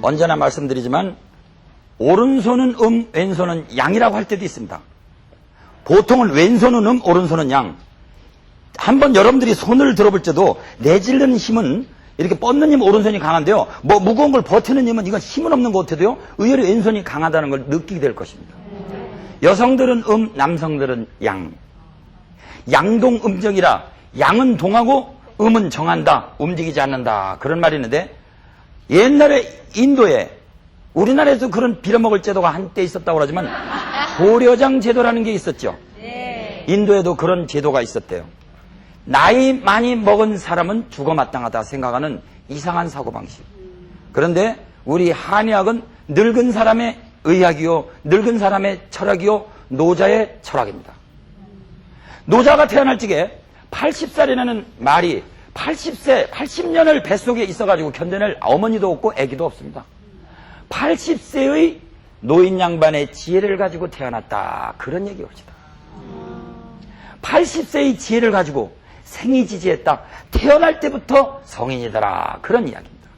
언제나 말씀드리지만 오른손은 왼손은 양이라고 할 때도 있습니다. 보통은 왼손은 오른손은 양. 한번 여러분들이 손을 들어볼 때도 내질르는 힘은 이렇게 뻗는 힘 오른손이 강한데요. 뭐 무거운 걸 버티는 힘은 이건 힘은 없는 것 같아도요. 의외로 왼손이 강하다는 걸 느끼게 될 것입니다. 여성들은 남성들은 양. 양동 음정이라 양은 동하고 음은 정한다. 움직이지 않는다. 그런 말이 있는데 옛날에 인도에 우리나라에도 그런 빌어먹을 제도가 한때 있었다고 그러지만 고려장 제도라는 게 있었죠. 인도에도 그런 제도가 있었대요. 나이 많이 먹은 사람은 죽어 마땅하다 생각하는 이상한 사고방식. 그런데 우리 한의학은 늙은 사람의 의학이요, 늙은 사람의 철학이요, 노자의 철학입니다. 노자가 태어날 적에 80살이라는 말이 80세, 80년을 뱃속에 있어가지고 견뎌낼 어머니도 없고 아기도 없습니다. 80세의 노인 양반의 지혜를 가지고 태어났다. 그런 얘기 옵시다. 80세의 지혜를 가지고 생이지지했다. 태어날 때부터 성인이더라. 그런 이야기입니다.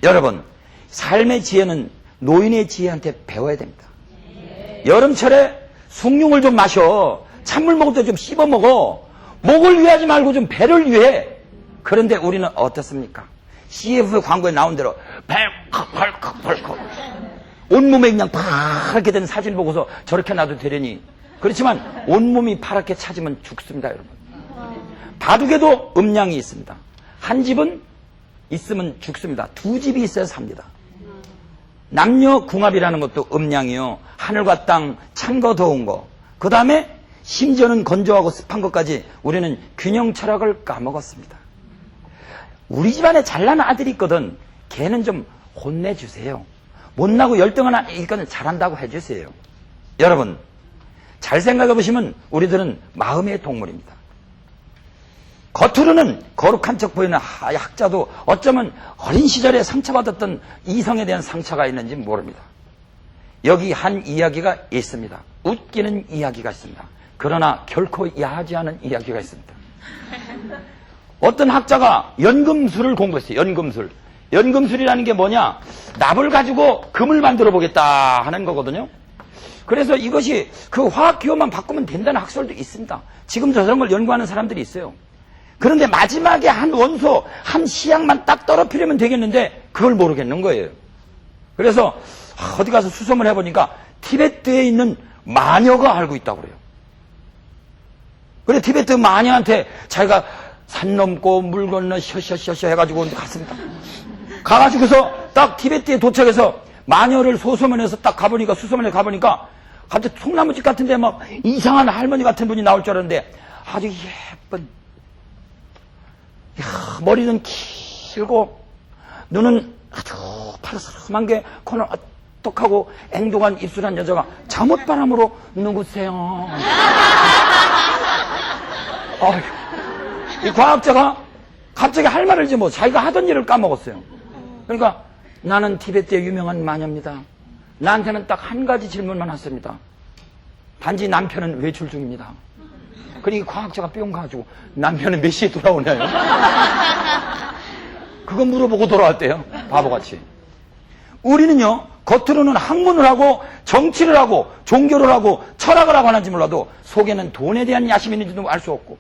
여러분, 삶의 지혜는 노인의 지혜한테 배워야 됩니다. 여름철에 숭늉을 좀 마셔. 찬물 먹을 때 좀 씹어 먹어. 목을 위하지 말고 좀 배를 위해. 그런데 우리는 어떻습니까? CF 광고에 나온 대로 벌컥 온몸에 그냥 파랗게 된 사진을 보고서 저렇게 놔도 되려니. 그렇지만 온몸이 파랗게 차지면 죽습니다, 여러분. 바둑에도 음양이 있습니다. 한 집은 있으면 죽습니다. 두 집이 있어야 삽니다. 남녀 궁합이라는 것도 음양이요. 하늘과 땅, 찬 거 더운 거. 그 다음에 심지어는 건조하고 습한 것까지 우리는 균형 철학을 까먹었습니다. 우리 집안에 잘난 아들이 있거든. 걔는 좀 혼내주세요. 못나고 열등한 아이니까 잘한다고 해주세요. 여러분, 잘 생각해 보시면 우리들은 마음의 동물입니다. 겉으로는 거룩한 척 보이는 학자도 어쩌면 어린 시절에 상처받았던 이성에 대한 상처가 있는지 모릅니다. 여기 한 이야기가 있습니다. 웃기는 이야기가 있습니다. 그러나 결코 야하지 않은 이야기가 있습니다. 어떤 학자가 연금술을 공부했어요. 연금술. 연금술이라는 게 뭐냐? 납을 가지고 금을 만들어 보겠다 하는 거거든요. 그래서 이것이 그 화학 기호만 바꾸면 된다는 학설도 있습니다. 지금 저런 걸 연구하는 사람들이 있어요. 그런데 마지막에 한 원소, 한 시약만 딱 떨어뜨리면 되겠는데 그걸 모르겠는 거예요. 그래서 어디 가서 수소문 해보니까 티베트에 있는 마녀가 알고 있다고 그래요. 그래 티베트 마녀한테 자기가 산 넘고 물 건너 셔셔셔셔 해가지고 갔습니다. 가가지고서 딱 티베트에 도착해서 마녀를 소소문해서 딱 가보니까 수소문에 가보니까 갑자기 통나무집 같은데 막 이상한 할머니 같은 분이 나올 줄 알았는데 아주 예쁜 머리는 길고 눈은 아주 파르스름한 게 코는 어떡하고 앵동한 입술한 여자가 잠옷바람으로 누구세요? 이 과학자가 갑자기 할 말을 뭐 자기가 하던 일을 까먹었어요. 그러니까 나는 티베트의 유명한 마녀입니다. 나한테는 딱 한 가지 질문만 했습니다. 단지 남편은 외출 중입니다. 그러니까 과학자가 뿅 가지고 남편은 몇 시에 돌아오냐요? 그거 물어보고 돌아왔대요. 바보같이. 우리는요, 겉으로는 학문을 하고 정치를 하고 종교를 하고 철학을 하고 하는지 몰라도 속에는 돈에 대한 야심이 있는지도 알 수 없고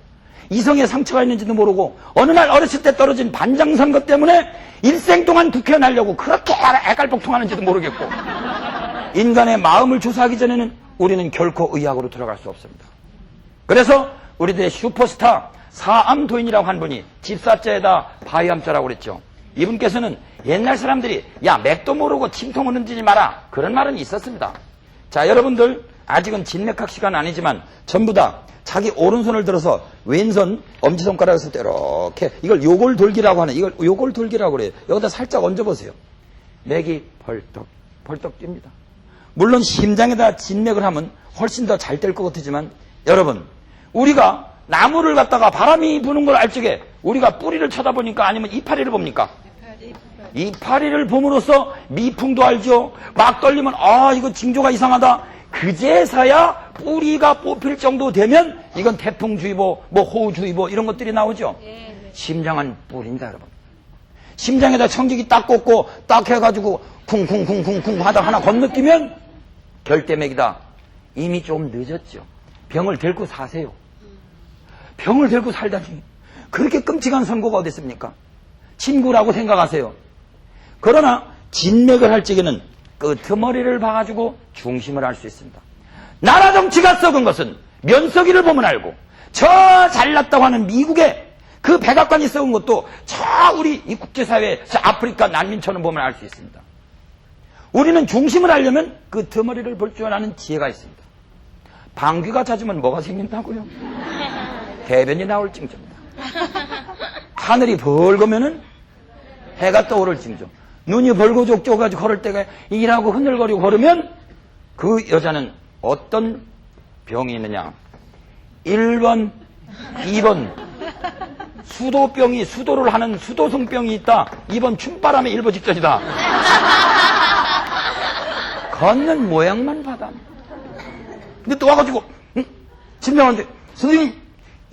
이성의 상처가 있는지도 모르고 어느 날 어렸을 때 떨어진 반장선거 때문에 일생 동안 국회에 나려고 그렇게 애갈복통하는지도 모르겠고 인간의 마음을 조사하기 전에는 우리는 결코 의학으로 들어갈 수 없습니다. 그래서 우리들의 슈퍼스타 사암도인이라고 한 분이 집사자에다 바위암자라고 그랬죠. 이분께서는 옛날 사람들이 야 맥도 모르고 침통을 흔들지 마라 그런 말은 있었습니다. 자 여러분들 아직은 진맥학 시간 아니지만 전부 다 자기 오른손을 들어서 왼손 엄지손가락에서 이렇게 이걸 요골돌기라고 하는 이걸 요골돌기라고 그래요. 여기다 살짝 얹어보세요. 맥이 벌떡 뜁니다. 물론 심장에다 진맥을 하면 훨씬 더 잘 될 것 같지만 여러분 우리가 나무를 갖다가 바람이 부는 걸 알 적에 우리가 뿌리를 쳐다보니까 아니면 이파리를 봅니까? 이파리를 봄으로써 미풍도 알죠. 막 떨리면 이거 징조가 이상하다. 그제서야 뿌리가 뽑힐 정도 되면 이건 태풍주의보, 뭐 호우주의보 이런 것들이 나오죠. 심장은 뿌리입니다, 여러분. 심장에다 청지기 딱 꽂고 딱 해가지고 쿵쿵쿵쿵쿵 하다 하나 건너뛰면 결대맥이다. 이미 좀 늦었죠. 병을 데리고 사세요. 병을 데리고 살다니 그렇게 끔찍한 선고가 어디 있습니까? 친구라고 생각하세요. 그러나 진맥을 할 적에는 끄트머리를 봐가지고 중심을 알 수 있습니다. 나라 정치가 썩은 것은 면석이를 보면 알고, 저 잘났다고 하는 미국의 그 백악관이 썩은 것도 저 우리 이 국제사회, 저 아프리카 난민촌을 보면 알 수 있습니다. 우리는 중심을 알려면 끄트머리를 볼 줄 아는 지혜가 있습니다. 방귀가 잦으면 뭐가 생긴다고요? 해변이 나올 징조입니다. 하늘이 벌거면은 해가 떠오를 징조. 눈이 벌고족족가지고 걸을 때가 일하고 흔들거리고 걸으면 그 여자는 어떤 병이 있느냐? 1번, 2번 수도병이, 수도를 하는 수도성병이 있다. 2번 춤바람에 일보 직전이다. 걷는 모양만 봐다. 근데 또 와가지고 진명한데 선생님,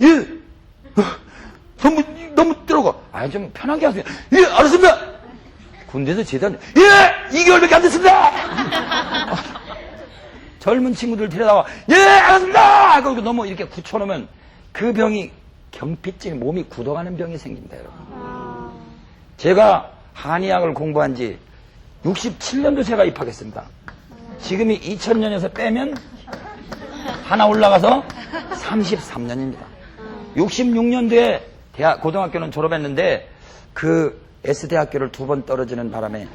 예, 너무 들어가. 좀 편하게 하세요. 예, 알았습니다. 군대에서 제대한, 예, 2개월밖에 안 됐습니다. 젊은 친구들 데려다와, 예, 알았습니다. 그리고 너무 이렇게 굳혀놓으면 그 병이 경피증, 몸이 굳어가는 병이 생깁니다, 여러분. 제가 한의학을 공부한 지 67년도 제가 입학했습니다. 지금이 2000년에서 빼면 하나 올라가서 33년입니다. 66년도에 고등학교는 졸업했는데 그 S대학교를 2번 떨어지는 바람에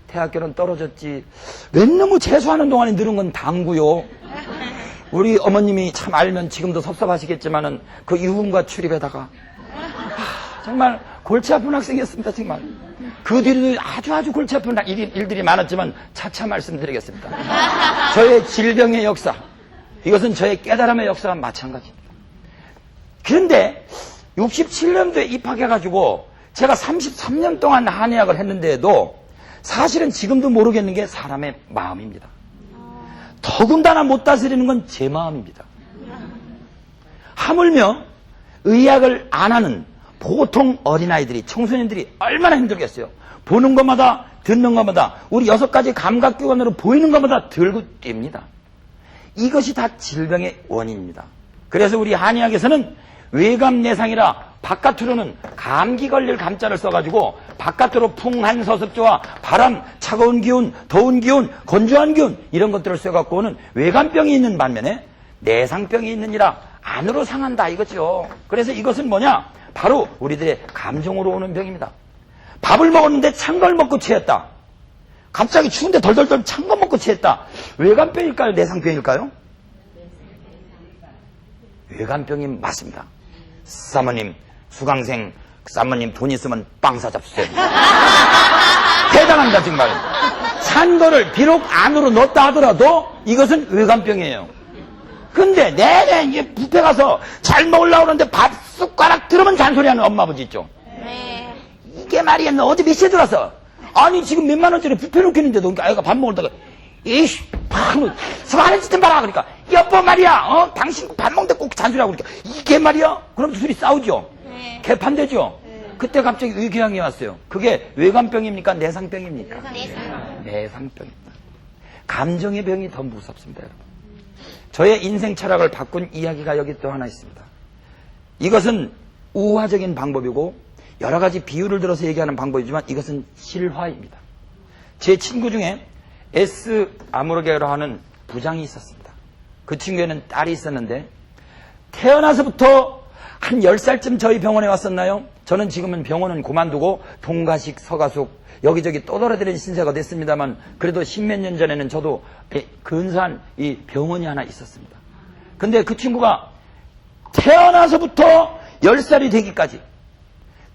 대학교는 떨어졌지. 웬 놈의 재수하는 동안에 늘은 건 당구요. 우리 어머님이 참 알면 지금도 섭섭하시겠지만은 그 유흥과 출입에다가 정말 골치 아픈 학생이었습니다. 정말. 그 뒤로도 아주 골치 아픈 일들이 많았지만 차차 말씀드리겠습니다. 저의 질병의 역사, 이것은 저의 깨달음의 역사와 마찬가지입니다. 그런데 67년도에 입학해가지고 제가 33년 동안 한의학을 했는데도 사실은 지금도 모르겠는 게 사람의 마음입니다. 더군다나 못 다스리는 건 제 마음입니다. 하물며 의학을 안 하는 보통 어린아이들이, 청소년들이 얼마나 힘들겠어요. 보는 것마다, 듣는 것마다, 우리 6가지 감각기관으로 보이는 것마다 들고 뜁니다. 이것이 다 질병의 원인입니다. 그래서 우리 한의학에서는 외감내상이라 바깥으로는 감기 걸릴 감자를 써가지고 바깥으로 풍한 서습조와 바람, 차가운 기운, 더운 기운, 건조한 기운 이런 것들을 써갖고는 외감병이 있는 반면에 내상병이 있느니라 안으로 상한다 이거죠. 그래서 이것은 뭐냐? 바로 우리들의 감정으로 오는 병입니다. 밥을 먹었는데 찬 걸 먹고 취했다. 갑자기 추운데 덜덜덜 찬 거 먹고 취했다. 외감병일까요? 내상병일까요? 외감병이 맞습니다. 사모님, 수강생, 사모님 돈 있으면 빵 사잡수세요. 대단합니다, 정말. 찬 거를 비록 안으로 넣었다 하더라도 이것은 외감병이에요. 근데 내내 이제 뷔페 가서 잘 먹으려고 그러는데 밥 숟가락 들으면 잔소리하는 엄마 아버지 있죠. 네. 이게 말이야, 너 어제 몇 시에 들어왔어? 아니, 지금 몇만 원짜리 뷔페 놓겠는데도 아이가 밥 먹을다가 이씨, 서하는 짓 좀 봐라. 그러니까 여보 말이야, 당신 밥 먹는데 꼭 잔소리하고 그러니까 이게 말이야? 그럼 둘이 싸우죠. 네. 개판되죠. 네. 그때 갑자기 의궤양이 왔어요. 그게 외감병입니까? 내상병입니까? 내상병입니다. 감정의 병이 더 무섭습니다, 여러분. 저의 인생 철학을 바꾼 이야기가 여기 또 하나 있습니다. 이것은 우화적인 방법이고 여러 가지 비유를 들어서 얘기하는 방법이지만 이것은 실화입니다. 제 친구 중에 S 아무르게로 하는 부장이 있었습니다. 그 친구에는 딸이 있었는데 태어나서부터 한 10살쯤 저희 병원에 왔었나요? 저는 지금은 병원은 그만두고 동가식, 서가숙 여기저기 떠돌아다니는 신세가 됐습니다만 그래도 10몇 년 전에는 저도 근사한 이 병원이 하나 있었습니다. 근데 그 친구가 태어나서부터 10살이 되기까지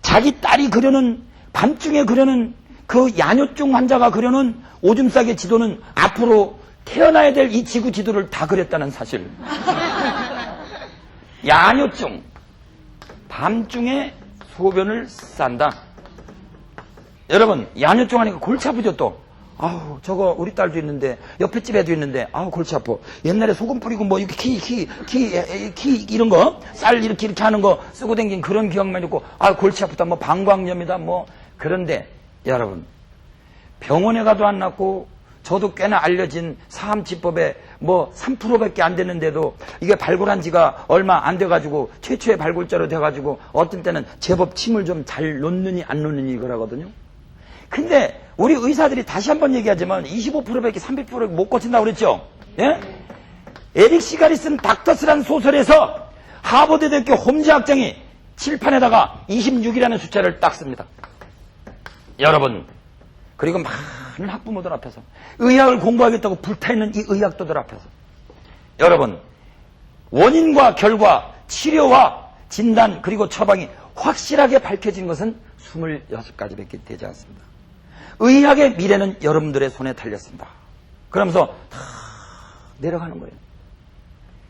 자기 딸이 그려는 밤중에 그려는 그 야뇨증 환자가 그려놓은 오줌 싸개 지도는 앞으로 태어나야 될 이 지구 지도를 다 그렸다는 사실. 야뇨증, 밤중에 소변을 싼다. 여러분, 야뇨증 하니까 골치 아프죠 또. 아우, 저거 우리 딸도 있는데, 옆에 집에도 있는데, 아우, 골치 아파. 옛날에 소금 뿌리고 뭐, 이렇게 이런 거, 쌀 이렇게 하는 거 쓰고 댕긴 그런 기억만 있고, 아, 골치 아프다. 뭐, 방광염이다. 뭐. 그런데, 여러분, 병원에 가도 안 낫고, 저도 꽤나 알려진 사암치법에 뭐 3%밖에 안 되는데도 이게 발굴한 지가 얼마 안 돼가지고 최초의 발굴자로 돼가지고 어떤 때는 제법 침을 좀 잘 놓느니 안 놓느니 이거라거든요. 근데 우리 의사들이 다시 한번 얘기하지만 25%밖에 30%밖에 못 고친다고 그랬죠. 예? 에릭 시갈이 쓴 닥터스라는 소설에서 하버드 대학교 홈즈 학장이 칠판에다가 26이라는 숫자를 딱 씁니다. 여러분, 그리고 많은 학부모들 앞에서 의학을 공부하겠다고 불타있는 이 의학도들 앞에서 여러분, 원인과 결과, 치료와 진단 그리고 처방이 확실하게 밝혀진 것은 26가지밖에 되지 않습니다. 의학의 미래는 여러분들의 손에 달렸습니다. 그러면서 다 내려가는 거예요.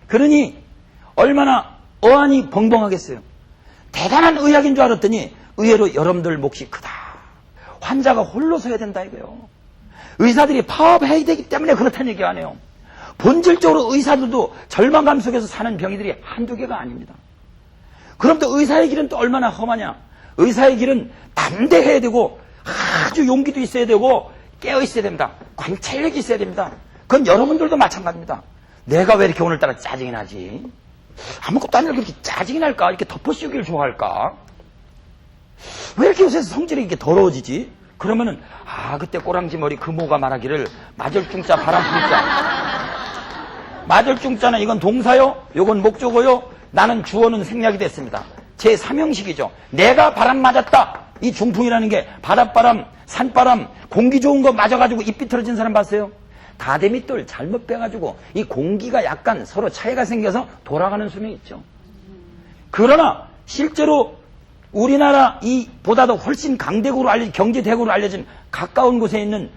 그러니 얼마나 어안이 벙벙하겠어요. 대단한 의학인 줄 알았더니 의외로 여러분들 몫이 크다. 환자가 홀로 서야 된다 이거요. 의사들이 파업해야 되기 때문에 그렇다는 얘기 안 해요. 본질적으로 의사들도 절망감 속에서 사는 병이들이 한두 개가 아닙니다. 그럼 또 의사의 길은 또 얼마나 험하냐. 의사의 길은 담대해야 되고 아주 용기도 있어야 되고 깨어 있어야 됩니다. 관찰력이 있어야 됩니다. 그건 여러분들도 마찬가지입니다. 내가 왜 이렇게 오늘따라 짜증이 나지? 아무것도 아니라 그렇게 짜증이 날까? 이렇게 덮어씌우기를 좋아할까? 왜 이렇게 요새 성질이 이렇게 더러워지지? 그러면은 그때 꼬랑지 머리 금호가 말하기를 마절중자 바람풍자. 마절중자는 이건 동사요, 이건 목적어요, 나는 주어는 생략이 됐습니다. 제 3형식이죠. 내가 바람 맞았다. 이 중풍이라는 게 바닷바람, 산바람, 공기 좋은 거 맞아가지고 입 비틀어진 사람 봤어요? 다대밑돌 잘못 빼가지고 이 공기가 약간 서로 차이가 생겨서 돌아가는 수명이 있죠. 그러나 실제로 우리나라 보다도 훨씬 강대국으로 알려진, 경제대국으로 알려진 가까운 곳에 있는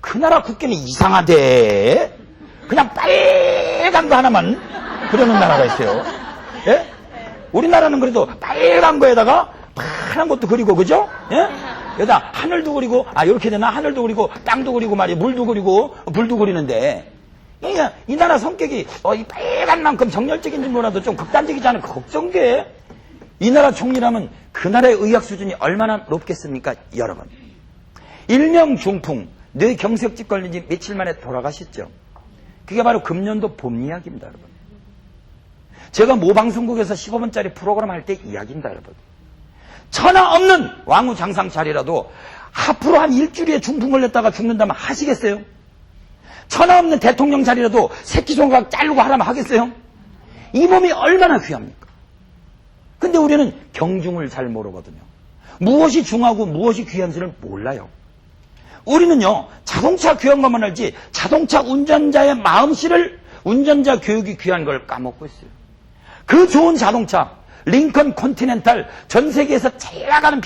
그 나라 국기는 이상하대. 그냥 빨간 거 하나만 그려놓은 나라가 있어요. 예? 우리나라는 그래도 빨간 거에다가 파란 것도 그리고, 그죠? 예? 여기다 하늘도 그리고, 이렇게 되나? 하늘도 그리고, 땅도 그리고 말이야. 물도 그리고, 불도 그리는데. 이 나라 성격이, 이 빨간 만큼 정열적인지 몰라도 좀 극단적이지 않은 걱정돼. 이 나라 총리라면 그 나라의 의학 수준이 얼마나 높겠습니까? 여러분. 일명 중풍, 뇌 경색증 걸린 지 며칠 만에 돌아가셨죠. 그게 바로 금년도 봄 이야기입니다, 여러분. 제가 모 방송국에서 15분짜리 프로그램 할 때 이야기입니다, 여러분. 천하 없는 왕후 장상 자리라도 앞으로 한 일주일에 중풍 걸렸다가 죽는다면 하시겠어요? 천하 없는 대통령 자리라도 새끼손가락 자르고 하라면 하겠어요? 이 몸이 얼마나 귀합니까? 근데 우리는 경중을 잘 모르거든요. 무엇이 중하고 무엇이 귀한지를 몰라요. 우리는요, 자동차 귀한 것만 알지 자동차 운전자의 마음씨를, 운전자 교육이 귀한 걸 까먹고 있어요. 그 좋은 자동차 링컨 컨티넨탈, 전 세계에서 잘 나가는